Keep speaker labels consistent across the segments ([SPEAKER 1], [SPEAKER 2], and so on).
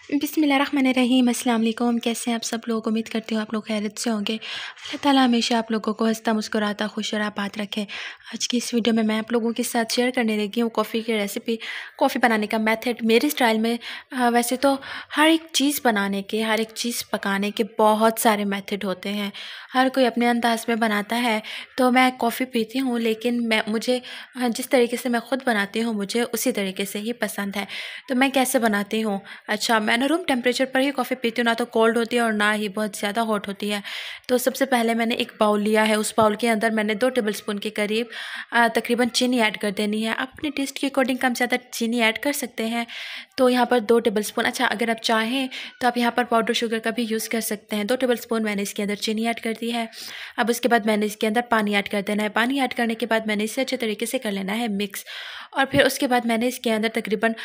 [SPEAKER 1] बिस्मिल्लाहिर्रहमानिर्रहीम। अस्सलाम वालेकुम। कैसे हैं आप सब लोग? उम्मीद करती हूँ आप लोग खैरियत से होंगे। अल्लाह ताला हमेशा आप लोगों को हंसता मुस्कुराता खुश और आबाद रखे। आज की इस वीडियो में मैं आप लोगों के साथ शेयर करने लगी हूँ कॉफ़ी की रेसिपी, कॉफ़ी बनाने का मेथड मेरे स्टाइल में। वैसे तो हर एक चीज़ बनाने के, हर एक चीज़ पकाने के बहुत सारे मेथड होते हैं, हर कोई अपने अंदाज में बनाता है। तो मैं कॉफ़ी पीती हूँ, लेकिन मुझे जिस तरीके से मैं ख़ुद बनाती हूँ मुझे उसी तरीके से ही पसंद है। तो मैं कैसे बनाती हूँ? अच्छा, मैं ना रूम टेम्परेचर पर ही कॉफ़ी पीती हूँ, ना तो कोल्ड होती है और ना ही बहुत ज़्यादा हॉट होती है। तो सबसे पहले मैंने एक बाउल लिया है, उस बाउल के अंदर मैंने 2 टेबलस्पून के करीब तकरीबन चीनी ऐड कर देनी है। अपने टेस्ट के अकॉर्डिंग कम ज़्यादा चीनी ऐड कर सकते हैं। तो यहाँ पर 2 टेबलस्पून, अच्छा अगर आप चाहें तो आप यहाँ पर पाउडर शुगर का भी यूज़ कर सकते हैं। 2 टेबलस्पून मैंने इसके अंदर चीनी ऐड कर दी है। अब उसके बाद मैंने इसके अंदर पानी ऐड कर देना है। पानी ऐड करने के बाद मैंने इसे अच्छे तरीके से कर लेना है मिक्स। और फिर उसके बाद मैंने इसके अंदर तकरीबन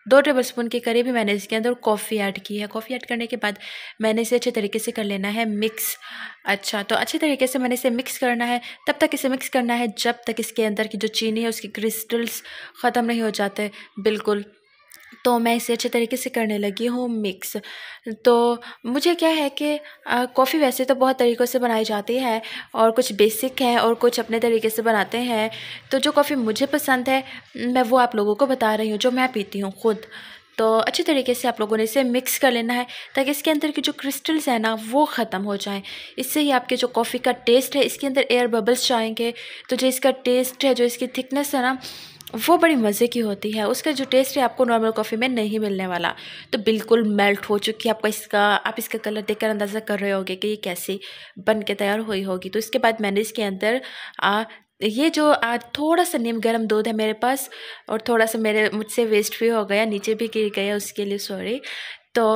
[SPEAKER 1] 2 टेबलस्पून के करीब ही मैंने इसके अंदर कॉफ़ी ऐड की है। कॉफ़ी ऐड करने के बाद मैंने इसे अच्छे तरीके से कर लेना है मिक्स। अच्छा, तो अच्छे तरीके से मैंने इसे मिक्स करना है। तब तक इसे मिक्स करना है जब तक इसके अंदर की जो चीनी है उसकी क्रिस्टल्स ख़त्म नहीं हो जाते बिल्कुल। तो मैं इसे अच्छे तरीके से करने लगी हूँ मिक्स। तो मुझे क्या है कि कॉफ़ी वैसे तो बहुत तरीक़ों से बनाई जाती है, और कुछ बेसिक है और कुछ अपने तरीके से बनाते हैं। तो जो कॉफ़ी मुझे पसंद है मैं वो आप लोगों को बता रही हूँ, जो मैं पीती हूँ खुद। तो अच्छे तरीके से आप लोगों ने इसे मिक्स कर लेना है ताकि इसके अंदर की जो क्रिस्टल्स हैं ना वो ख़त्म हो जाएं। इससे ही आपके जो कॉफ़ी का टेस्ट है, इसके अंदर एयर बबल्स जाएंगे, तो जो इसका टेस्ट है, जो इसकी थिकनेस है ना, वो बड़ी मज़े की होती है। उसका जो टेस्ट है आपको नॉर्मल कॉफ़ी में नहीं मिलने वाला। तो बिल्कुल मेल्ट हो चुकी है, आप इसका कलर देखकर अंदाज़ा कर रहे होंगे कि ये कैसी बन के तैयार हुई होगी। तो इसके बाद मैंने इसके अंदर ये जो थोड़ा सा नीम गर्म दूध है मेरे पास, और थोड़ा सा मुझसे वेस्ट भी हो गया, नीचे भी गिर गया, उसके लिए सॉरी। तो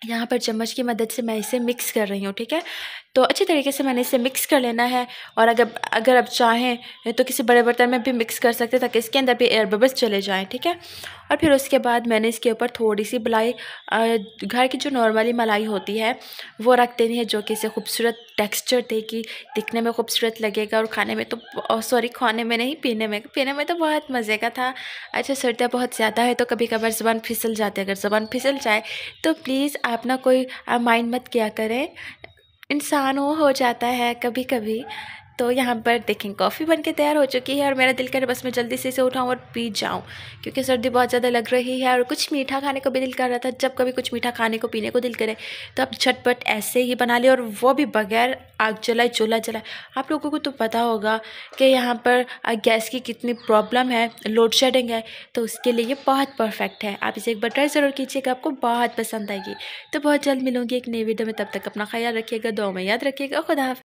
[SPEAKER 1] यहाँ पर चम्मच की मदद से मैं इसे मिक्स कर रही हूँ, ठीक है। तो अच्छे तरीके से मैंने इसे मिक्स कर लेना है। और अगर आप चाहें तो किसी बड़े बर्तन में भी मिक्स कर सकते हैं ताकि इसके अंदर भी एयर बबल्स चले जाएं, ठीक है। और फिर उसके बाद मैंने इसके ऊपर थोड़ी सी मलाई, घर की जो नॉर्मली मलाई होती है वो रख देनी है, जो कि इसे खूबसूरत टेक्स्चर देगी, दिखने में खूबसूरत लगेगा। और खाने में तो सॉरी, खाने में नहीं, पीने में तो बहुत मज़े का था। अच्छा, सर्दियाँ बहुत ज़्यादा है तो कभी कभार ज़ुबान फिसल जाती है। अगर ज़ुबान फिसल जाए तो प्लीज़ आप ना कोई माइंड मत किया करें, इंसान हो जाता है कभी कभी। तो यहाँ पर देखें कॉफ़ी बनके तैयार हो चुकी है, और मेरा दिल करे बस मैं जल्दी से इसे उठाऊँ और पी जाऊँ, क्योंकि सर्दी बहुत ज़्यादा लग रही है और कुछ मीठा खाने को भी दिल कर रहा था। जब कभी कुछ मीठा खाने को, पीने को दिल करे तो आप झटपट ऐसे ही बना ले, और वो भी बगैर आग जलाए, चूल्हा जलाए। आप लोगों को तो पता होगा कि यहाँ पर गैस की कितनी प्रॉब्लम है, लोड शेडिंग है, तो उसके लिए ये बहुत परफेक्ट है। आप इसे एक बार ट्राई ज़रूर कीजिएगा, आपको बहुत पसंद आएगी। तो बहुत जल्द मिलूँगी एक नई वीडियो में, तब तक अपना ख्याल रखिएगा, दुआ में याद रखिएगा। खुदा हाफ़िज़।